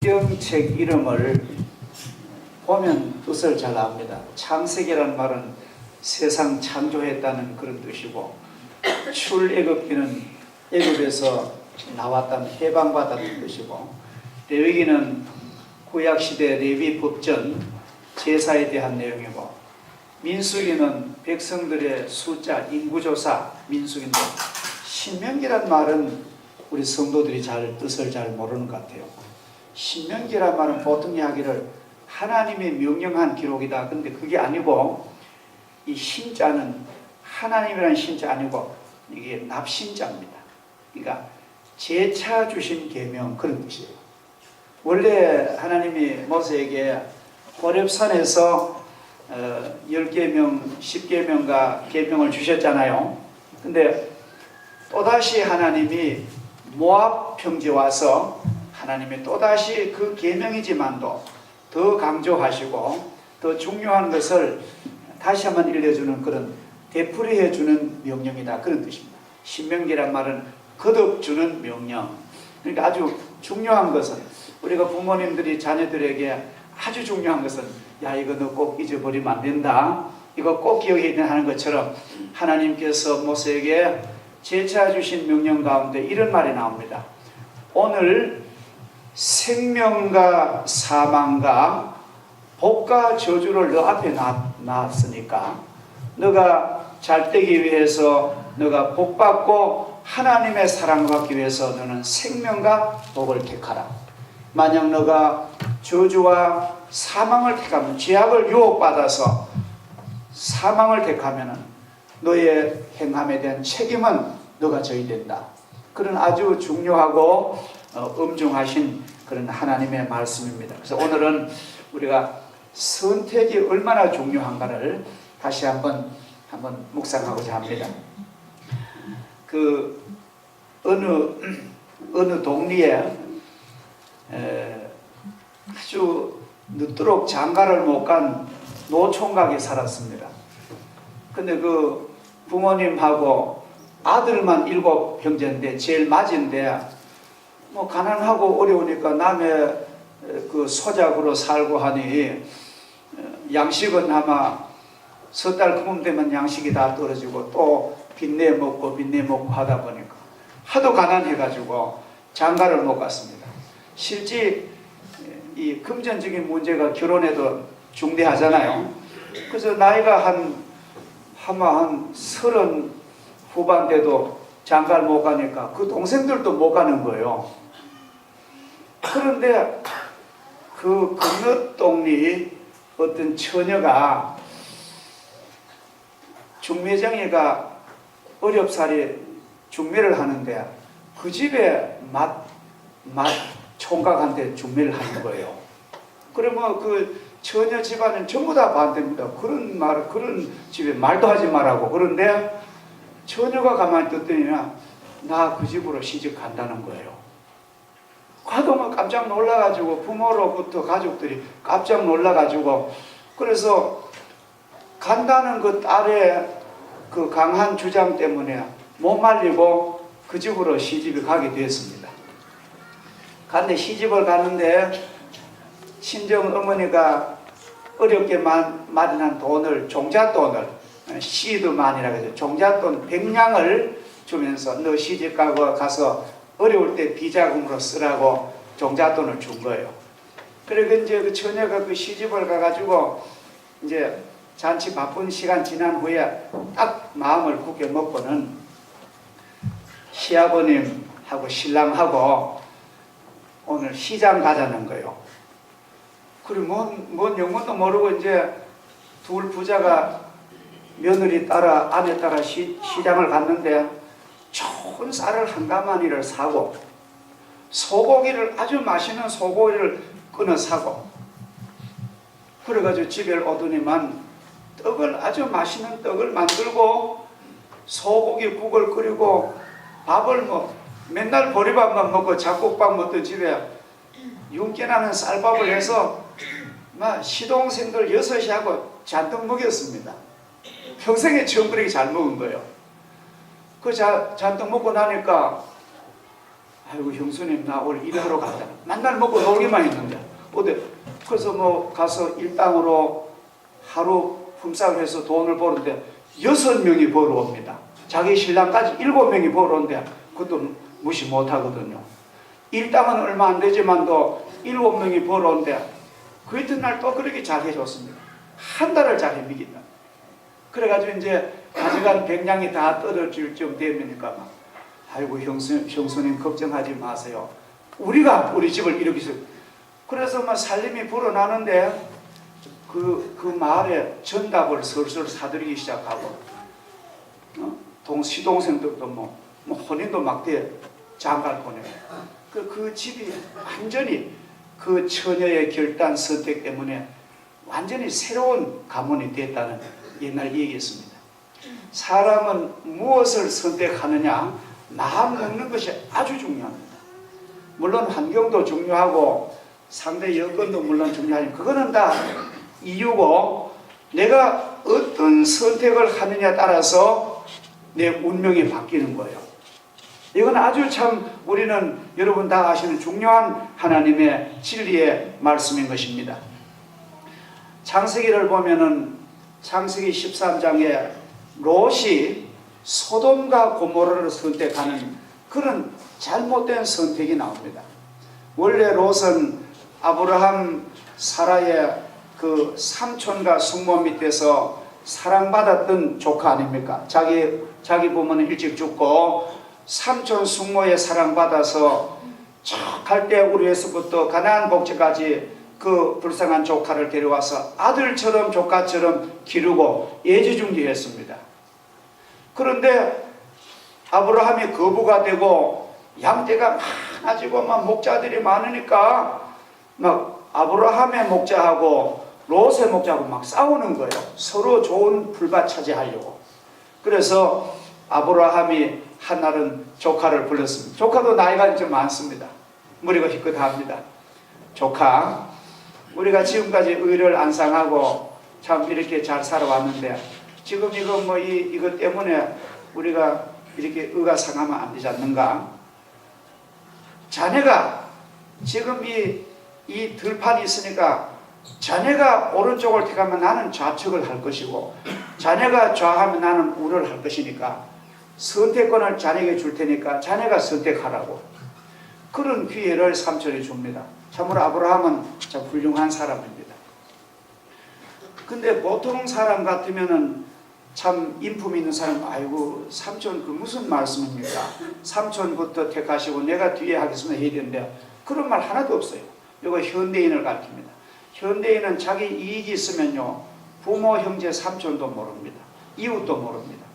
성경책 이름을 보면 뜻을 잘 압니다. 창세기라는 말은 세상 창조했다는 그런 뜻이고, 출애굽기는 애굽에서 나왔다는 해방받았다는 뜻이고, 레위기는 구약시대 레위 법전 제사에 대한 내용이고, 민수기는 백성들의 숫자 인구조사 민수기인데, 신명기란 말은 우리 성도들이 잘 뜻을 잘 모르는 것 같아요. 신명기란 말은 보통 이야기를 하나님이 명령한 기록이다. 근데 그게 아니고, 이 신자는 하나님이라는 신자 아니고 이게 납신자입니다. 그러니까 제차 주신 계명, 그런 뜻이에요. 원래 하나님이 모세에게 호렙산에서 10계명, 10계명과 계명을 주셨잖아요. 근데 또다시 하나님이 모압 평지에 와서 하나님이 또다시 그 계명이지만도 더 강조하시고 더 중요한 것을 다시 한번 일러주는 그런 되풀이해주는 명령이다, 그런 뜻입니다. 신명기란 말은 거듭주는 명령. 그러니까 아주 중요한 것은, 우리가 부모님들이 자녀들에게 아주 중요한 것은, 야, 이거 너 꼭 잊어버리면 안 된다, 이거 꼭 기억해야 하는 것처럼, 하나님께서 모세에게 제차 주신 명령 가운데 이런 말이 나옵니다. 오늘 생명과 사망과 복과 저주를 너 앞에 놨으니까 너가 잘 되기 위해서, 너가 복받고 하나님의 사랑을 받기 위해서 너는 생명과 복을 택하라. 만약 너가 저주와 사망을 택하면, 죄악을 유혹받아서 사망을 택하면 너의 행함에 대한 책임은 너가 져야 된다. 그런 아주 중요하고 엄중하신 그런 하나님의 말씀입니다. 그래서 오늘은 우리가 선택이 얼마나 중요한가를 다시 한번 묵상하고자 합니다. 그 어느 동리에 아주 늦도록 장가를 못 간 노총각이 살았습니다. 근데 그 부모님하고 아들만 7형제인데 제일 맞은데, 뭐 가난하고 어려우니까 남의 그 소작으로 살고 하니 양식은 아마 석 달 그만 되면 양식이 다 떨어지고 또 빚내 먹고 하다 보니까 하도 가난해가지고 장가를 못 갔습니다. 실제 이 금전적인 문제가 결혼에도 중대하잖아요. 그래서 나이가 한 30 후반 돼도 장가를 못 가니까 그 동생들도 못 가는 거예요. 그런데 그 건너동리 어떤 처녀가, 중매장애가 어렵사리 중매를 하는데 그 집에 총각한테 중매를 하는 거예요. 그러면 그 처녀 집안은 전부 다 반대입니다. 그런 집에 말도 하지 말라고. 그런데 처녀가 가만히 듣더니 나 그 집으로 시집 간다는 거예요. 가동은 깜짝 놀라가지고, 부모로부터 가족들이 깜짝 놀라가지고, 그래서 간다는 그 딸의 그 강한 주장 때문에 못 말리고 그 집으로 시집을 가게 되었습니다. 근데 시집을 가는데 친정 어머니가 어렵게 마련한 돈을, 종잣돈을, 시드만이라고 해서 종잣돈 100냥을 주면서 너 시집 가서 어려울 때 비자금으로 쓰라고 종잣돈을 준 거예요. 그리고 이제 그 처녀가 그 시집을 가가지고 이제 잔치 바쁜 시간 지난 후에 딱 마음을 굳게 먹고는 시아버님하고 신랑하고 오늘 시장 가자는 거예요. 그리고 뭔 영문도 모르고 이제 둘 부자가 며느리 따라, 아내 따라 시장을 갔는데 좋은 쌀을 한 가마니를 사고, 소고기를, 아주 맛있는 소고기를 끊어 사고, 그래가지고 집에 오더니만 떡을, 아주 맛있는 떡을 만들고 소고기 국을 끓이고 밥을 뭐 맨날 보리밥만 먹고 잡곡밥 먹던 집에 윤기 나는 쌀밥을 해서 막 시동생들 6이 하고 잔뜩 먹였습니다. 평생에 처음 그렇게 잘 먹은 거예요. 그 잔뜩 먹고 나니까 아이고 형수님 나 오늘 일하러 갔다. 맨날 먹고 놀기만 했는데 어디 그래서 뭐 가서 일당으로 하루 품삯을 해서 돈을 버는데 6명이 벌어옵니다. 자기 신랑까지 7명이 벌어오는데 그것도 무시 못하거든요. 일당은 얼마 안 되지만도 7명이 벌어오는데 그 이튿날 또 그렇게 잘 해줬습니다. 한 달을 잘 해미긴다. 그래가지고 이제 가져간 백냥이 다 떨어질 쯤 되면니까 막 아이고 형수님 걱정하지 마세요. 우리가 우리 집을 이렇게 해서 그래서 막 살림이 불어나는데 그 마을에 전답을 슬슬 사들이기 시작하고 시동생들도 뭐 혼인도 막대 장갈 보내고 그 집이 완전히 그 처녀의 결단 선택 때문에 완전히 새로운 가문이 됐다는 옛날 얘기였습니다. 사람은 무엇을 선택하느냐 마음 먹는 것이 아주 중요합니다. 물론 환경도 중요하고 상대 여건도 물론 중요하지만 그거는 다 이유고 내가 어떤 선택을 하느냐에 따라서 내 운명이 바뀌는 거예요. 이건 아주 참 우리는 여러분 다 아시는 중요한 하나님의 진리의 말씀인 것입니다. 창세기를 보면은 창세기 13장에 롯이 소돔과 고모라를 선택하는 그런 잘못된 선택이 나옵니다. 원래 롯은 아브라함 사라의 그 삼촌과 숙모 밑에서 사랑받았던 조카 아닙니까? 자기 부모는 일찍 죽고 삼촌 숙모의 사랑받아서 갈 때 우리에서부터 가나안 복지까지 그 불쌍한 조카를 데려와서 아들처럼 조카처럼 기르고 애지중지했습니다. 그런데 아브라함이 거부가 되고 양떼가 많아지고 막 목자들이 많으니까 막 아브라함의 목자하고 롯의 목자하고 막 싸우는 거예요. 서로 좋은 풀밭 차지하려고. 그래서 아브라함이 한날은 조카를 불렀습니다. 조카도 나이가 좀 많습니다. 머리가 희끗합니다. 조카, 우리가 지금까지 의를 안상하고 참 이렇게 잘 살아왔는데 지금 이거 뭐 이것 때문에 우리가 이렇게 의가 상하면 안 되지 않는가? 자네가 지금 이 들판이 있으니까 자네가 오른쪽을 택하면 나는 좌측을 할 것이고 자네가 좌하면 나는 우를 할 것이니까 선택권을 자네에게 줄 테니까 자네가 선택하라고 그런 기회를 삼촌이 줍니다. 참으로 아브라함은 참 훌륭한 사람입니다. 근데 보통 사람 같으면은 참 인품 있는 사람 아이고 삼촌 그 무슨 말씀입니까? 삼촌부터 택하시고 내가 뒤에 하겠습니다 해야 되는데 그런 말 하나도 없어요. 이거 현대인을 가르칩니다. 현대인은 자기 이익이 있으면요 부모, 형제, 삼촌도 모릅니다. 이웃도 모릅니다.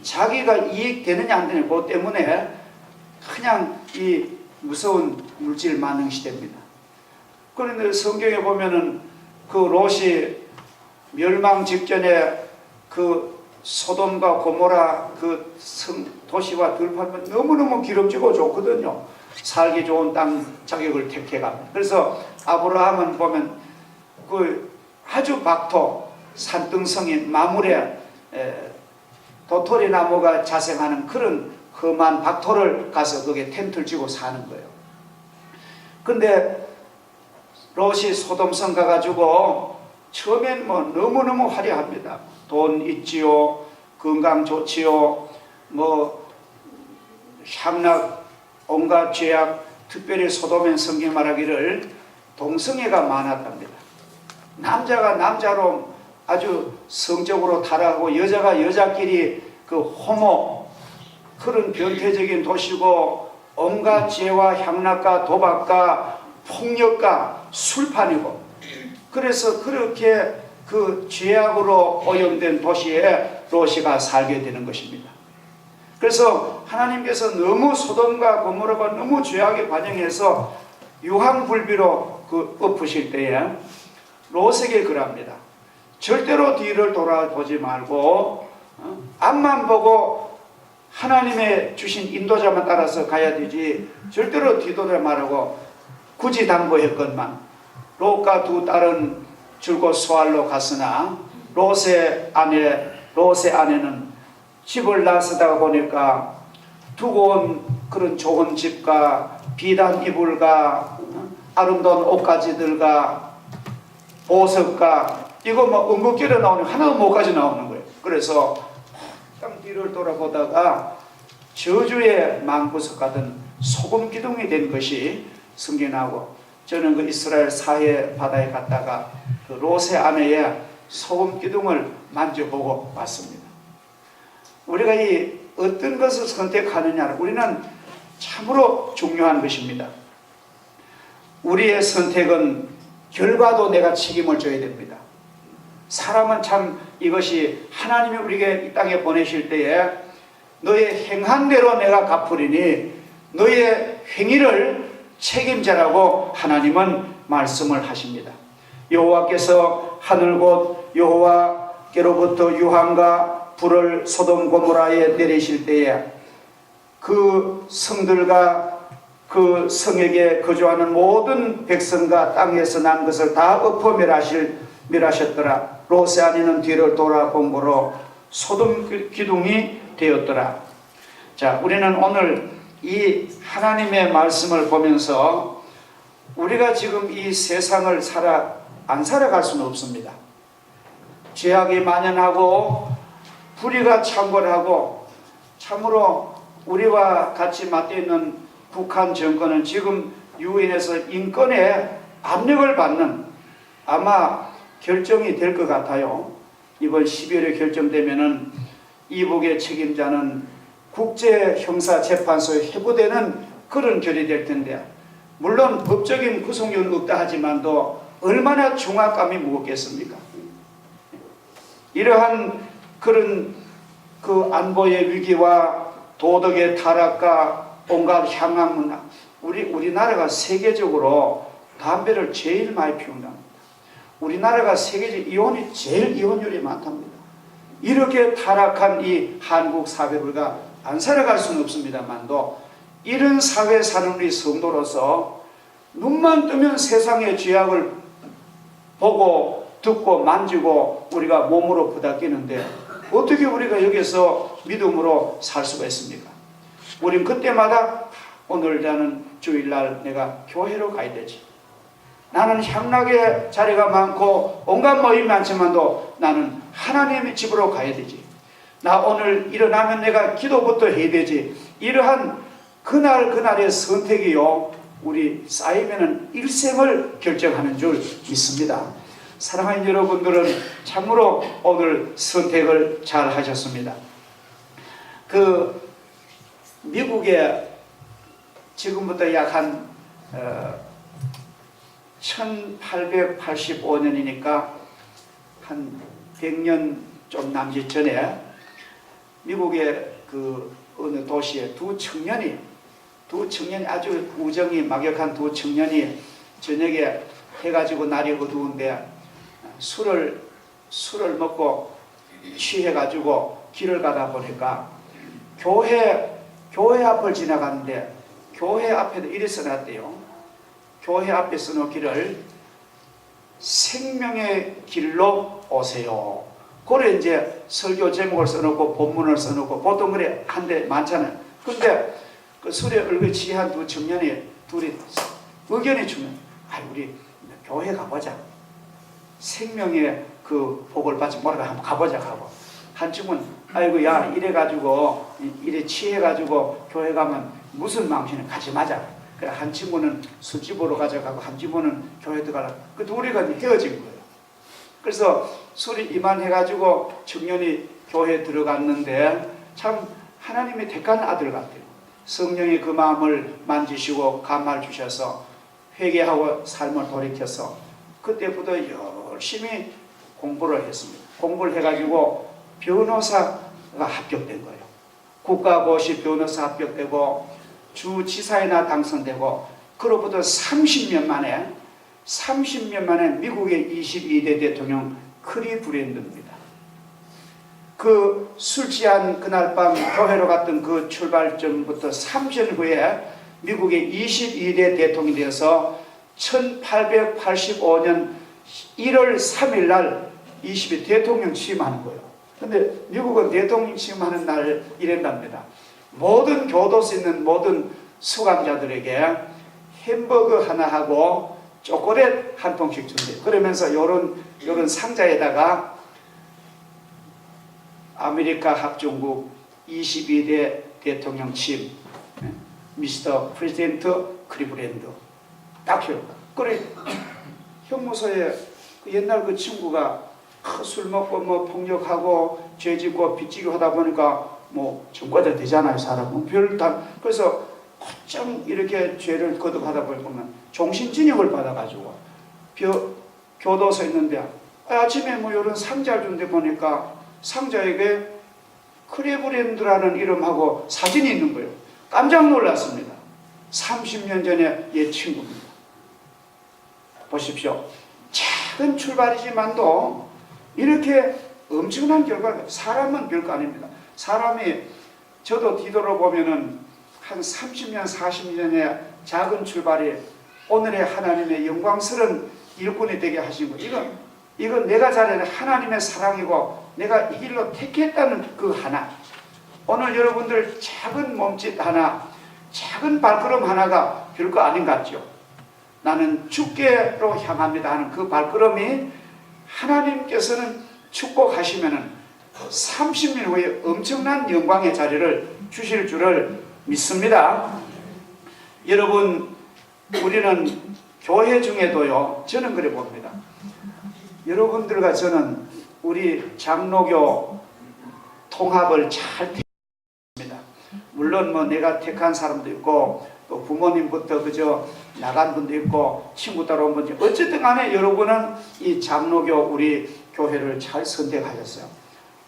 자기가 이익 되느냐 안 되느냐 그것 때문에 그냥 이 무서운 물질 만능 시대입니다. 그런데 성경에 보면은 그 롯이 멸망 직전에 그 소돔과 고모라 그 도시와 들판은 너무너무 기름지고 좋거든요. 살기 좋은 땅 자격을 택해갑니다. 그래서 아브라함은 보면 그 아주 박토 산등성인 마물에 도토리 나무가 자생하는 그런 험한 박토를 가서 거기에 텐트를 치고 사는 거예요. 근데 롯이 소돔성 가가지고 처음엔 뭐 너무너무 화려합니다. 돈 있지요, 건강 좋지요, 뭐 향락, 온갖 죄악, 특별히 소돔엔 성경 말하기를 동성애가 많았답니다. 남자가 남자로 아주 성적으로 타락하고 여자가 여자끼리 그 호모 그런 변태적인 도시고 온갖 죄와 향락과 도박과 폭력과 술판이고 그래서 그렇게 그 죄악으로 오염된 도시에 롯이가 살게 되는 것입니다. 그래서 하나님께서 너무 소돔과 고모라가 너무 죄악에 반영해서 유황불비로 그 엎으실 때에 롯에게 그럽니다. 절대로 뒤를 돌아보지 말고 앞만 보고 하나님의 주신 인도자만 따라서 가야 되지 절대로 뒤돌아 말하고 굳이 당부했건만 롯과 두 딸은 줄곧 소알로 갔으나 롯의 아내는 집을 나서다가 보니까 두고 온 그런 좋은 집과 비단 이불과 아름다운 옷가지들과 보석과 이거 뭐 은국길에 나오는 하나도 못 가지 나오는 거예요. 그래서 땅 뒤를 돌아보다가 저주의 망구석 같은 소금 기둥이 된 것이 승계나고, 저는 그 이스라엘 사해 바다에 갔다가 그 로세 아내의 소금 기둥을 만져보고 왔습니다. 우리가 이 어떤 것을 선택하느냐를 우리는 참으로 중요한 것입니다. 우리의 선택은 결과도 내가 책임을 져야 됩니다. 사람은 참 이것이 하나님이 우리에게 이 땅에 보내실 때에 너의 행한 대로 내가 갚으리니 너의 행위를 책임져라고 하나님은 말씀을 하십니다. 여호와께서 하늘 곧 여호와께로부터 유황과 불을 소돔 고모라에 내리실 때에 그 성들과 그 성에게 거주하는 모든 백성과 땅에서 난 것을 다 엎어 멸하셨더라. 로세 아내는 뒤를 돌아본 거로 소돔 기둥이 되었더라. 자, 우리는 오늘 이 하나님의 말씀을 보면서 우리가 지금 이 세상을 안 살아갈 수는 없습니다. 죄악이 만연하고 불의가 창궐하고, 참으로 우리와 같이 맞대있는 북한 정권은 지금 유엔에서 인권에 압력을 받는, 아마 결정이 될 것 같아요. 이번 12월에 결정되면은 이북의 책임자는 국제형사재판소에 회부되는 그런 결이 될 텐데, 물론 법적인 구속력은 없다 하지만도 얼마나 중압감이 무겁겠습니까? 이러한 그런 그 안보의 위기와 도덕의 타락과 온갖 향악 문화, 우리나라가 세계적으로 담배를 제일 많이 피운답니다. 우리나라가 세계적 이혼이 제일 이혼율이 많답니다. 이렇게 타락한 이 한국 사회를 우리가 안 살아갈 수는 없습니다만도, 이런 사회에 사는 우리 성도로서 눈만 뜨면 세상의 죄악을 보고 듣고 만지고 우리가 몸으로 부닥기는데 어떻게 우리가 여기서 믿음으로 살 수가 있습니까? 우린 그때마다 오늘 나는 주일날 내가 교회로 가야 되지. 나는 향락의 자리가 많고 온갖 모임이 많지만도 나는 하나님의 집으로 가야 되지. 나 오늘 일어나면 내가 기도부터 해야 되지. 이러한 그날의 선택이요, 우리 쌓이면은 일생을 결정하는 줄 믿습니다. 사랑하는 여러분들은 참으로 오늘 선택을 잘 하셨습니다. 그 미국에 지금부터 약 한 1885년이니까 한 100년 좀 남짓 전에 미국의 그 어느 도시에 두 청년이 아주 우정이 막역한 두 청년이 저녁에 해가지고 날이 어두운데 술을 먹고 취해가지고 길을 가다 보니까 교회 앞을 지나가는데 교회 앞에도 이리 써놨대요. 교회 앞에 써놓기를 생명의 길로 오세요. 그래 이제 설교 제목을 써놓고 본문을 써놓고, 보통 그래 한데 많잖아요. 근데 그 술에 얼굴 취한 두 청년이 둘이 의견이 주면, 우리 교회 가보자. 생명의 그 복을 받지 뭐라고 한번 가보자 하고, 한 친구는 아이고 야 이래가지고 이래 취해가지고 교회 가면 무슨 망신을 가지 마자. 그래 한 친구는 술집으로 가져가고 한 친구는 교회 들어가라. 그 둘이가 헤어진 거예요. 그래서 술이 이만해가지고 청년이 교회에 들어갔는데 참 하나님이 택한 아들 같아요. 성령이 그 마음을 만지시고 감화를 주셔서 회개하고 삶을 돌이켜서 그때부터 열심히 공부를 했습니다. 공부를 해가지고 변호사가 합격된 거예요. 국가고시 변호사 합격되고 주지사에나 당선되고, 그로부터 30년 만에 미국의 22대 대통령 클리브랜드입니다. 그 술 취한 그날 밤 교회로 갔던 그 출발점부터 3년 후에 미국의 22대 대통령이 되어서 1885년 1월 3일 날 20대 대통령 취임하는 거예요. 근데 미국은 대통령 취임하는 날 이랬답니다. 모든 교도소에 있는 모든 수감자들에게 햄버거 하나 하고 초콜릿 한 통씩 준대요. 그러면서 요런 상자에다가 아메리카 합중국 22대 대통령 취임, 미스터 프레지던트 클리브랜드 딱 해요. 그래 형무소에 옛날 그 친구가 술 먹고 뭐 폭력하고 죄 짓고 빚지고 하다 보니까 뭐 전과자 되잖아요. 사람은 그래서 곧장 이렇게 죄를 거듭하다 보면 종신진역을 받아가지고 교도소에 있는데 아침에 뭐 이런 상자를 준데 보니까 상자에게 클리브랜드라는 이름하고 사진이 있는 거예요. 깜짝 놀랐습니다. 30년 전에 옛 친구입니다. 보십시오. 작은 출발이지만도 이렇게 엄청난 결과가, 사람은 별거 아닙니다. 사람이 저도 뒤돌아보면은 한 30년, 40년의 작은 출발이 오늘의 하나님의 영광스러운 일꾼이 되게 하신 거. 이건 내가 잘해낸 하나님의 사랑이고 내가 이 길로 택했다는 그 하나. 오늘 여러분들 작은 몸짓 하나, 작은 발걸음 하나가 별거 아닌 것 같죠. 나는 주께로 향합니다 하는 그 발걸음이 하나님께서는 축복하시면은 30년 후에 엄청난 영광의 자리를 주실 줄을 믿습니다. 여러분, 우리는 교회 중에도요, 저는 그래 봅니다. 여러분들과 저는 우리 장로교 통합을 잘 택했습니다. 물론 뭐 내가 택한 사람도 있고 또 부모님부터 그저 나간 분도 있고 친구 따라온 분도 있고 어쨌든 간에 여러분은 이 장로교 우리 교회를 잘 선택하셨어요.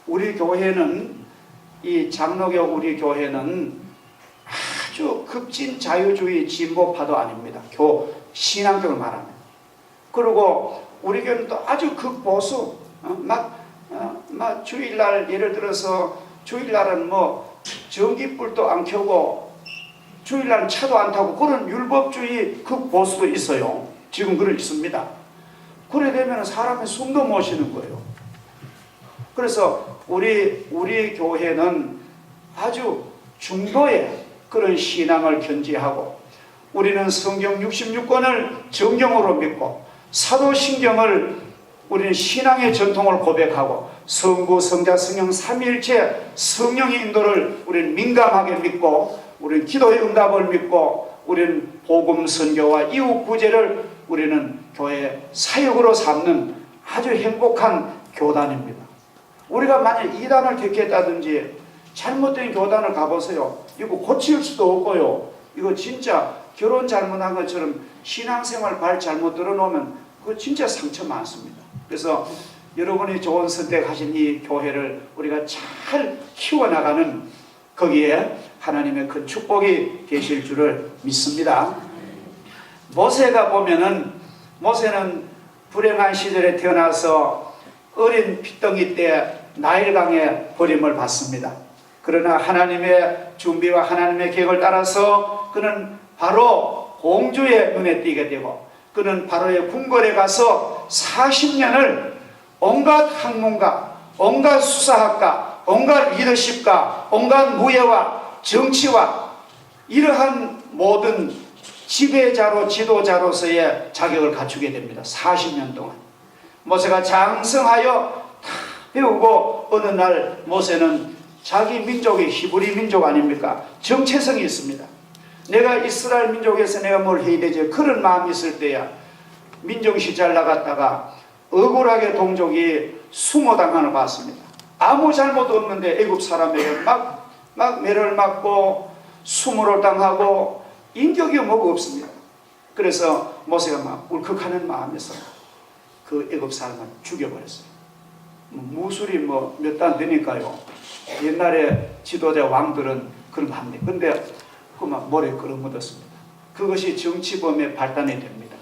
우리 교회는 이 장로교 우리 교회는 아주 급진 자유주의 진보파도 아닙니다. 신앙적으로 말합니다. 그리고 우리 교회는 또 아주 극보수, 막 주일날 예를 들어서 주일날은 뭐 전기불도 안 켜고 주일날은 차도 안 타고 그런 율법주의 극보수도 있어요. 지금 그런 있습니다. 그래 되면 사람의 숨도 못 쉬는 거예요. 그래서 우리 교회는 아주 중도의 그런 신앙을 견지하고 우리는 성경 66권을 정경으로 믿고 사도신경을 우리는 신앙의 전통을 고백하고 성부, 성자, 성령 삼위일체 성령의 인도를 우리는 민감하게 믿고 우리는 기도의 응답을 믿고 우리는 복음 선교와 이웃 구제를 우리는 교회 사역으로 삼는 아주 행복한 교단입니다. 우리가 만약 이단을 택했다든지 잘못된 교단을 가보세요. 이거 고칠 수도 없고요. 이거 진짜 결혼 잘못한 것처럼 신앙생활 발 잘못 들어놓으면 그거 진짜 상처 많습니다. 그래서 여러분이 좋은 선택하신 이 교회를 우리가 잘 키워나가는 거기에 하나님의 큰 축복이 계실 줄을 믿습니다. 모세가 보면은 모세는 불행한 시절에 태어나서 어린 핏덩이 때 나일강에 버림을 받습니다. 그러나 하나님의 준비와 하나님의 계획을 따라서 그는 바로 공주의 눈에 띄게 되고 그는 바로의 궁궐에 가서 40년을 온갖 학문가, 온갖 수사학가, 온갖 리더십가, 온갖 무예와 정치와 이러한 모든 지배자로 지도자로서의 자격을 갖추게 됩니다. 40년 동안 모세가 장성하여 다 배우고 어느 날 모세는 자기 민족이 히브리 민족 아닙니까? 정체성이 있습니다. 내가 이스라엘 민족에서 내가 뭘 해야 되지? 그런 마음이 있을 때야 민정시 잘 나갔다가 억울하게 동족이 수모당하는 걸 봤습니다. 아무 잘못 없는데 애굽 사람에게 막 매를 맞고 수모를 당하고 인격이 뭐가 없습니다. 그래서 모세가 막 울컥하는 마음에서 그 애굽 사람을 죽여버렸어요. 무술이 뭐 몇 단 되니까요. 옛날에 지도자 왕들은 그런 거 합니다. 근데 그 막 모래 끌어묻었습니다. 그것이 정치범의 발단이 됩니다.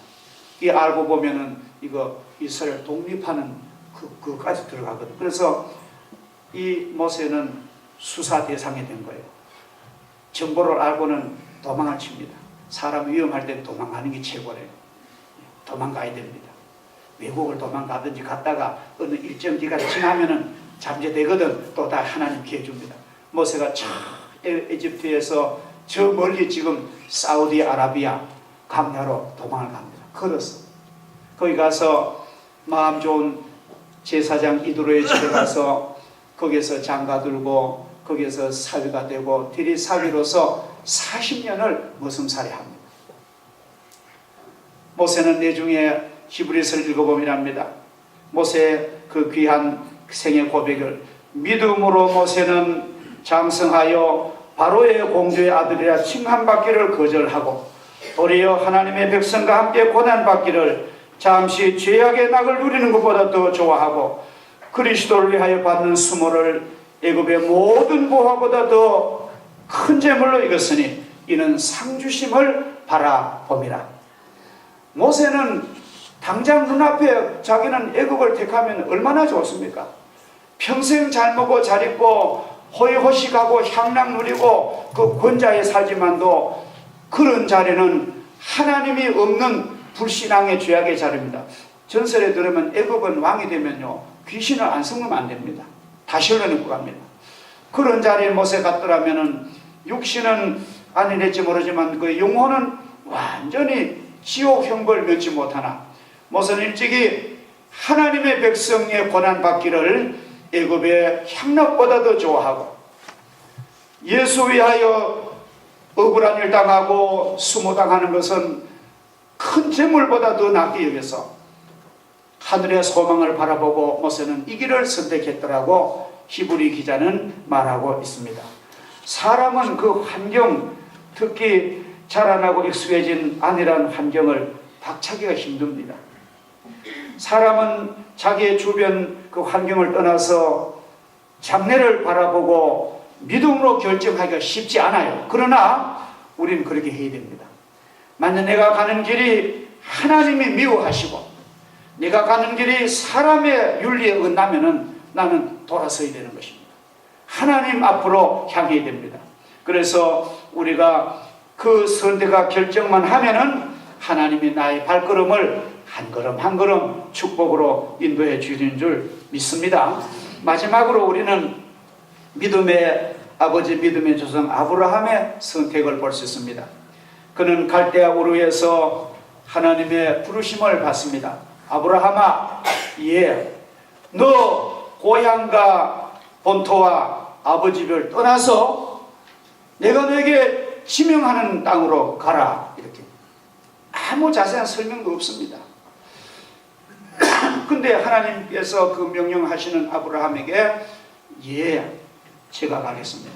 이 알고 보면은 이거 이스라엘 독립하는 그까지 들어가거든요. 그래서 이 모세는 수사 대상이 된 거예요. 정보를 알고는 도망을 칩니다. 사람 위험할 땐 도망가는 게 최고래요. 도망가야 됩니다. 외국을 도망가든지 갔다가 어느 일정 기간 지나면은 잠재되거든 또 다 하나님 기회 줍니다. 모세가 참 이집트에서 저 멀리 지금 사우디아라비아 강야로 도망을 갑니다. 걸어서. 거기 가서 마음 좋은 제사장 이두로의 집에 가서 거기서 장가들고 거기서 사위가 되고 들이 사위로서 40년을 머슴살이 합니다. 모세는 내중에 히브리서를 읽어보면합니다. 모세의 그 귀한 생애 고백을 믿음으로 모세는 장성하여 바로의 공주의 아들이라 칭함받기를 거절하고 도리어 하나님의 백성과 함께 고난받기를 잠시 죄악의 낙을 누리는 것보다 더 좋아하고 그리스도를 위하여 받는 수모를 애굽의 모든 보화보다 더 큰 재물로 이겼으니 이는 상주심을 바라봄이라. 모세는 당장 눈앞에 자기는 애굽을 택하면 얼마나 좋습니까? 평생 잘 먹고 잘 입고 호의호식하고 향락 누리고 그 권자에 살지만도 그런 자리는 하나님이 없는 불신앙의 죄악의 자리입니다. 전설에 들으면 애굽은 왕이 되면요 귀신을 안 섞으면 안 됩니다. 다 실려놓고 갑니다. 그런 자리에 모세 갔더라면은 육신은 아니랬지 모르지만 그 영혼은 완전히 지옥 형벌 면치 못하나 모세는 일찍이 하나님의 백성의 고난받기를 애굽의 향락보다도 좋아하고 예수 위하여 억울한 일 당하고 수모당하는 것은 큰 재물보다 더 낫게 여겨서 하늘의 소망을 바라보고 모세는 이 길을 선택했더라고 히브리 기자는 말하고 있습니다. 사람은 그 환경, 특히 자라나고 익숙해진 안일한 환경을 박차기가 힘듭니다. 사람은 자기의 주변 그 환경을 떠나서 장래를 바라보고 믿음으로 결정하기가 쉽지 않아요. 그러나 우리는 그렇게 해야 됩니다. 만약 내가 가는 길이 하나님이 미워하시고 내가 가는 길이 사람의 윤리에 어긋나면은 나는 돌아서야 되는 것입니다. 하나님 앞으로 향해야 됩니다. 그래서 우리가 그 선택과 결정만 하면은 하나님이 나의 발걸음을 한 걸음 한 걸음 축복으로 인도해 주시는 줄 믿습니다. 마지막으로 우리는 믿음의 아버지, 믿음의 조상 아브라함의 선택을 볼 수 있습니다. 그는 갈대아 우르에서 하나님의 부르심을 받습니다. 아브라함아, 너 고향과 본토와 아버지 집을 떠나서 내가 너에게 지명하는 땅으로 가라. 이렇게 아무 자세한 설명도 없습니다. 근데 하나님께서 그 명령하시는 아브라함에게 제가 가겠습니다.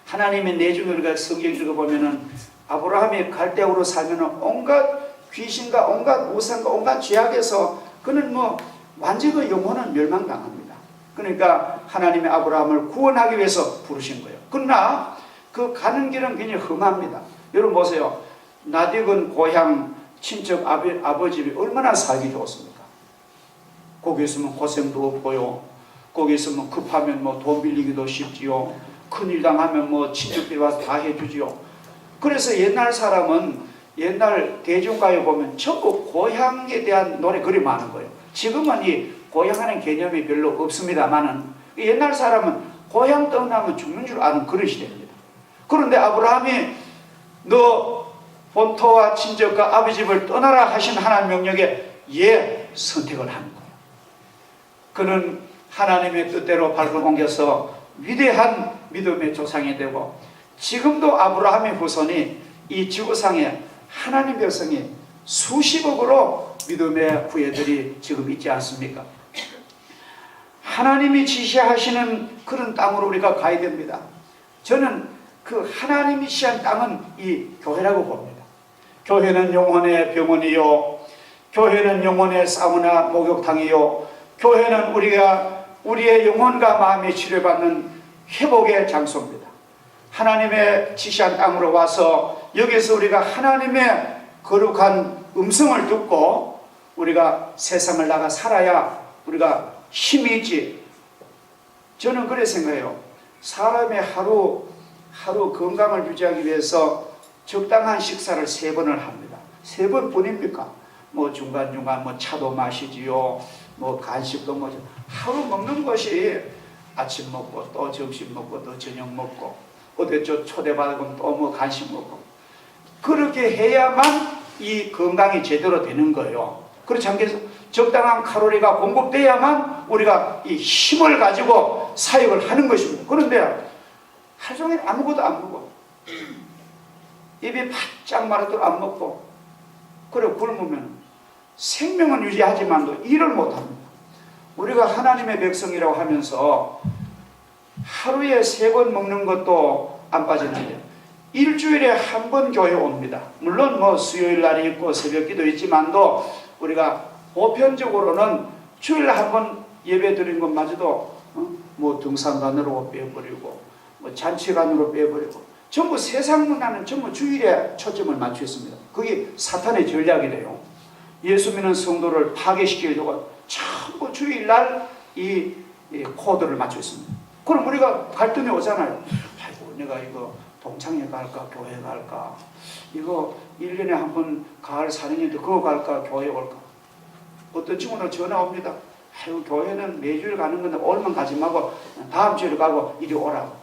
하나님의 내중에 우리가 성경 읽어보면은 아브라함이 갈대아우로 살면은 온갖 귀신과 온갖 우상과 온갖 죄악에서 그는 완전히 그 영혼은 멸망당합니다. 그러니까 하나님의 아브라함을 구원하기 위해서 부르신 거예요. 그러나 그 가는 길은 굉장히 험합니다. 여러분 보세요. 낯익은 고향 친척 아버지 집이 얼마나 살기 좋습니까? 거기 있으면 고생도 없고요. 거기 있으면 급하면 돈 빌리기도 쉽지요. 큰일 당하면 친척들이 와서 다 해주지요. 그래서 옛날 사람은 옛날 대중가요 보면 전부 고향에 대한 노래 그리 많은 거예요. 지금은 이 고향하는 개념이 별로 없습니다만은 옛날 사람은 고향 떠나면 죽는 줄 아는 그런 시대입니다. 그런데 아브라함이 너 본토와 친척과 아버지 집을 떠나라 하신 하나님 명령에 선택을 하는 거예요. 그는 하나님의 뜻대로 발을 옮겨서 위대한 믿음의 조상이 되고 지금도 아브라함의 후손이 이 지구상에 하나님 백성이 수십억으로 믿음의 후예들이 지금 있지 않습니까? 하나님이 지시하시는 그런 땅으로 우리가 가야 됩니다. 저는 그 하나님이 지시한 땅은 이 교회라고 봅니다. 교회는 영혼의 병원이요, 교회는 영혼의 사우나 목욕탕이요, 교회는 우리의 영혼과 마음이 치료받는 회복의 장소입니다. 하나님의 지시한 땅으로 와서 여기서 우리가 하나님의 거룩한 음성을 듣고 우리가 세상을 나가 살아야 우리가 힘이 있지. 저는 그래 생각해요. 사람의 하루 건강을 유지하기 위해서 적당한 식사를 3번을 합니다. 3번뿐입니까? 중간중간 차도 마시지요. 간식도 하루 먹는 것이 아침 먹고 또 점심 먹고 또 저녁 먹고 어디 저 초대받으면 또 뭐 간식 먹고. 그렇게 해야만 이 건강이 제대로 되는 거예요. 그렇지 않겠어? 적당한 칼로리가 공급돼야만 우리가 이 힘을 가지고 사역을 하는 것입니다. 그런데 하루 종일 아무것도 안 먹어. 입이 바짝 마르도록 안 먹고, 그래 굶으면 생명은 유지하지만도 일을 못합니다. 우리가 하나님의 백성이라고 하면서 하루에 3번 먹는 것도 안 빠지는데 일주일에 한 번 교회 옵니다. 물론 뭐 수요일 날이 있고 새벽기도 있지만도 우리가 보편적으로는 주일에 한 번 예배 드린 것마저도 뭐 등산간으로 빼버리고 뭐 잔치간으로 빼버리고 전부 세상 문화는 전부 주일에 초점을 맞추었습니다. 그게 사탄의 전략이래요. 예수 믿는 성도를 파괴시키려고 전부 주일날 이 코드를 맞추었습니다. 그럼 우리가 갈등이 오잖아요. 아이고 내가 이거 동창회 갈까 교회 갈까, 이거 1년에 한 번 가을 사령인데 그거 갈까 교회 올까. 어떤 친구는 전화 옵니다. 아이고 교회는 매주일 가는 건데 오늘만 가지 말고 다음 주에 가고 이리 오라고.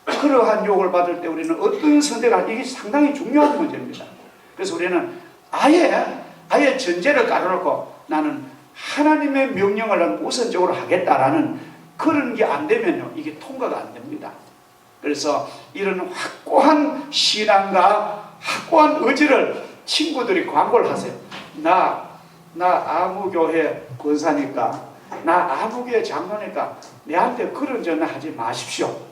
그러한 욕을 받을 때 우리는 어떤 선택을 할지, 이게 상당히 중요한 문제입니다. 그래서 우리는 아예 전제를 깔아놓고 나는 하나님의 명령을 우선적으로 하겠다라는 그런 게 안 되면요, 이게 통과가 안 됩니다. 그래서 이런 확고한 신앙과 확고한 의지를 친구들이 광고를 하세요. 나 아무 교회 권사니까, 나 아무 교회 장로니까 내한테 그런 전화 하지 마십시오.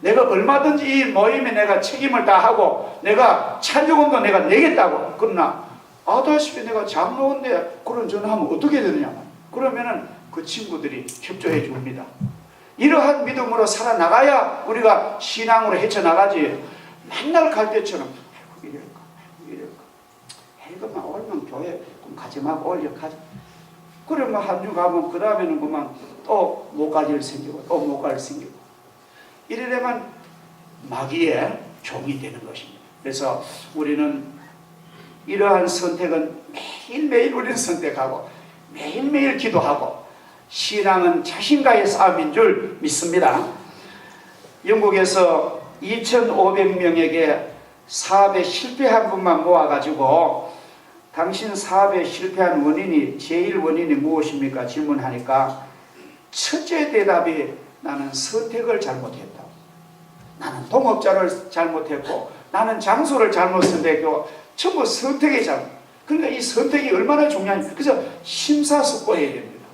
내가 얼마든지 이 모임에 내가 책임을 다하고 내가 찬조금도 내가 내겠다고. 그러나 아다시피 내가 장로인데 그런 전화하면 어떻게 되느냐. 그러면은 그 친구들이 협조해 줍니다. 이러한 믿음으로 살아나가야 우리가 신앙으로 헤쳐나가지. 맨날 갈 때처럼 아이고 이럴까 이거만 얼마나 교회 가지 말고 올려 가자. 그러면 한 주 가면 그 다음에는 그만 또 못 갈 일 생기고 또 못 갈 일 생기고, 이래야만 마귀의 종이 되는 것입니다. 그래서 우리는 이러한 선택은 매일매일 우리는 선택하고 매일매일 기도하고, 신앙은 자신과의 싸움인 줄 믿습니다. 영국에서 2,500명에게 사업에 실패한 분만 모아가지고 당신 사업에 실패한 원인이, 제일 원인이 무엇입니까? 질문하니까 첫째 대답이 나는 선택을 잘못했다. 나는 동업자를 잘못했고 나는 장소를 잘못 선택했고 전부 선택이 잘못. 그러니까 이 선택이 얼마나 중요한지. 그래서 심사숙고해야 됩니다.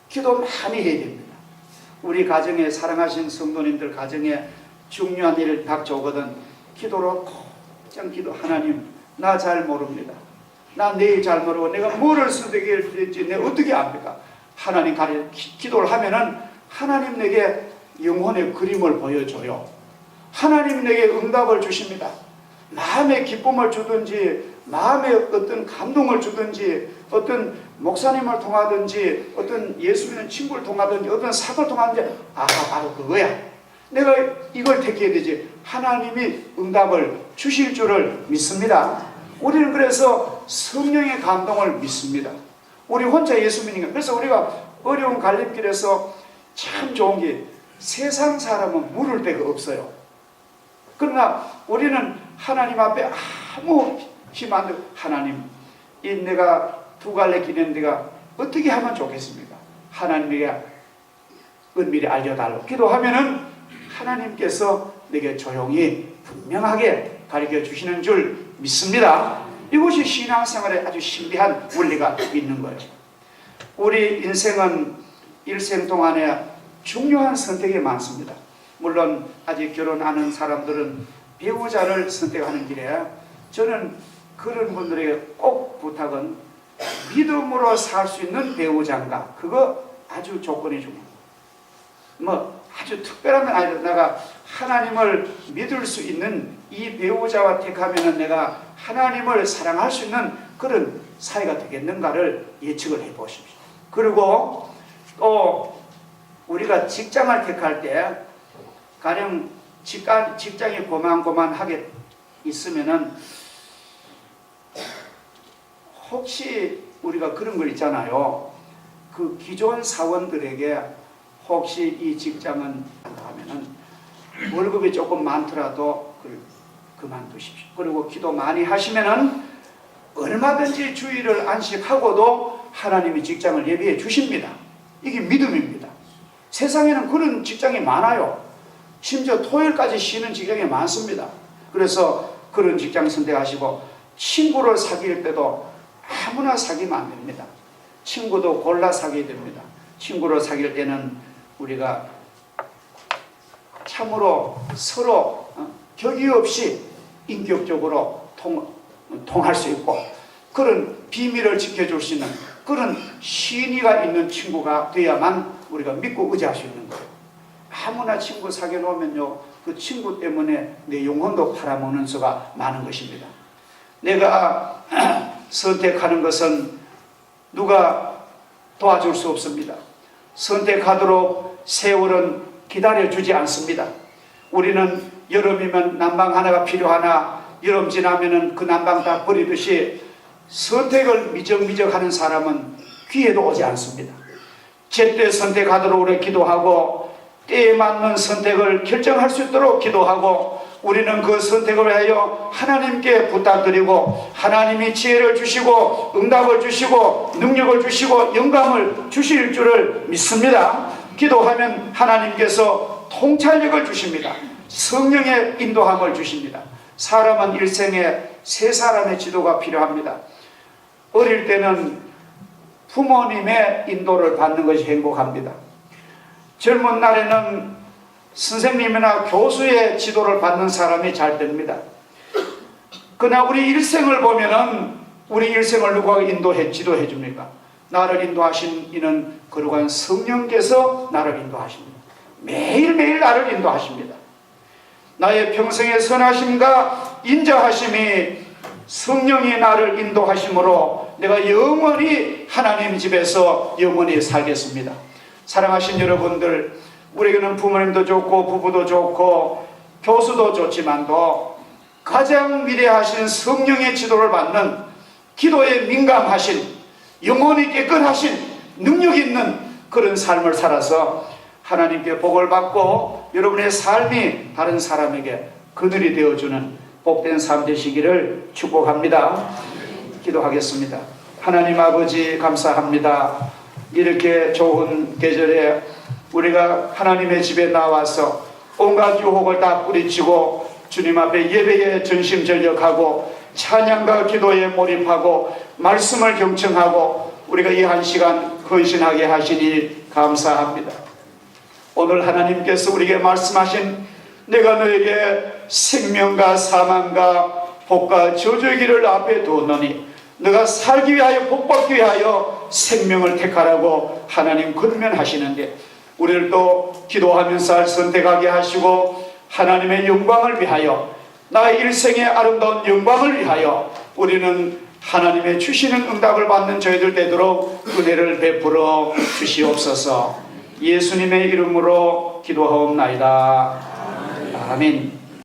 기도 많이 해야 됩니다. 우리 가정에, 사랑하신 성도님들 가정에 중요한 일 닥쳐오거든 기도로 곧장 기도. 하나님, 나 잘 모릅니다. 나 내일 잘 모르고 내가 뭐를 선택해야 될지 내가 어떻게 압니까? 하나님 가려 기도를 하면은 하나님 내게 영혼의 그림을 보여줘요. 하나님 내게 응답을 주십니다. 마음의 기쁨을 주든지, 마음의 어떤 감동을 주든지, 어떤 목사님을 통하든지, 어떤 예수 믿는 친구를 통하든지, 어떤 사고를 통하든지, 바로 그거야. 내가 이걸 택해야 되지. 하나님이 응답을 주실 줄을 믿습니다. 우리는 그래서 성령의 감동을 믿습니다. 우리 혼자 예수 믿는 거. 그래서 우리가 어려운 갈림길에서 참 좋은 게 세상 사람은 물을 데가 없어요. 그러나 우리는 하나님 앞에 아무 힘 안 들고, 하나님, 이 내가 두 갈래 길인 데가 어떻게 하면 좋겠습니까? 하나님에게 은밀히 알려달라고 기도하면은 하나님께서 내게 조용히 분명하게 가르쳐 주시는 줄 믿습니다. 이것이 신앙생활에 아주 신비한 원리가 있는 거예요. 우리 인생은 일생 동안에 중요한 선택이 많습니다. 물론 아직 결혼 안 한 사람들은 배우자를 선택하는 길에, 저는 그런 분들에게 꼭 부탁은 믿음으로 살 수 있는 배우자인가, 그거 아주 조건이 중요합니다. 뭐 아주 특별한 건 아니라 내가 하나님을 믿을 수 있는 이 배우자와 택하면 내가 하나님을 사랑할 수 있는 그런 사이가 되겠는가를 예측을 해 보십시오. 그리고 또 우리가 직장을 택할 때 가령 직장이 고만고만하게 있으면은 혹시 우리가 그런 걸 있잖아요. 그 기존 사원들에게 혹시 이 직장은 하면은 월급이 조금 많더라도 그만두십시오. 그리고 기도 많이 하시면은 얼마든지 주일을 안식하고도 하나님이 직장을 예비해 주십니다. 이게 믿음입니다. 세상에는 그런 직장이 많아요. 심지어 토요일까지 쉬는 직장이 많습니다. 그래서 그런 직장 선택하시고, 친구를 사귈 때도 아무나 사귀면 안 됩니다. 친구도 골라 사귀어야 됩니다. 친구를 사귈 때는 우리가 참으로 서로 격의 없이 인격적으로 통할 수 있고, 그런 비밀을 지켜줄 수 있는 그런 신의가 있는 친구가 되어야만 우리가 믿고 의지할 수 있는 거예요. 아무나 친구 사귀어 놓으면요, 그 친구 때문에 내 영혼도 팔아먹는 수가 많은 것입니다. 내가 선택하는 것은 누가 도와줄 수 없습니다. 선택하도록 세월은 기다려주지 않습니다. 우리는 여름이면 난방 하나가 필요하나 여름 지나면은 그 난방 다 버리듯이 선택을 미적미적 하는 사람은 기회도 오지 않습니다. 제때 선택하도록 우리 기도하고, 때에 맞는 선택을 결정할 수 있도록 기도하고, 우리는 그 선택을 위하여 하나님께 부탁드리고, 하나님이 지혜를 주시고 응답을 주시고 능력을 주시고 영감을 주실 줄을 믿습니다. 기도하면 하나님께서 통찰력을 주십니다. 성령의 인도함을 주십니다. 사람은 일생에 세 사람의 지도가 필요합니다. 어릴 때는 부모님의 인도를 받는 것이 행복합니다. 젊은 날에는 선생님이나 교수의 지도를 받는 사람이 잘 됩니다. 그러나 우리 일생을 보면은, 우리 일생을 누가 지도해 줍니까? 나를 인도하신 이는 거룩한 성령께서 나를 인도하십니다. 매일매일 나를 인도하십니다. 나의 평생의 선하심과 인자하심이 성령이 나를 인도하심으로 내가 영원히 하나님 집에서 영원히 살겠습니다. 사랑하신 여러분들, 우리에게는 부모님도 좋고 부부도 좋고 교수도 좋지만도 가장 위대하신 성령의 지도를 받는, 기도에 민감하신, 영혼이 깨끗하신, 능력 있는 그런 삶을 살아서 하나님께 복을 받고 여러분의 삶이 다른 사람에게 그늘이 되어주는 복된 삶 되시기를 축복합니다. 기도하겠습니다. 하나님 아버지, 감사합니다. 이렇게 좋은 계절에 우리가 하나님의 집에 나와서 온갖 유혹을 다 뿌리치고 주님 앞에 예배에 전심전력하고 찬양과 기도에 몰입하고 말씀을 경청하고 우리가 이 한 시간 헌신하게 하시니 감사합니다. 오늘 하나님께서 우리에게 말씀하신, 내가 너에게 생명과 사망과 복과 저주의 길을 앞에 두었노니 너가 살기 위하여 복받기 위하여 생명을 택하라고 하나님 권면하시는데, 우리를 또 기도하면서 선택하게 하시고 하나님의 영광을 위하여, 나의 일생의 아름다운 영광을 위하여 우리는 하나님의 주시는 응답을 받는 저희들 되도록 은혜를 베풀어 주시옵소서. 예수님의 이름으로 기도하옵나이다. 아멘.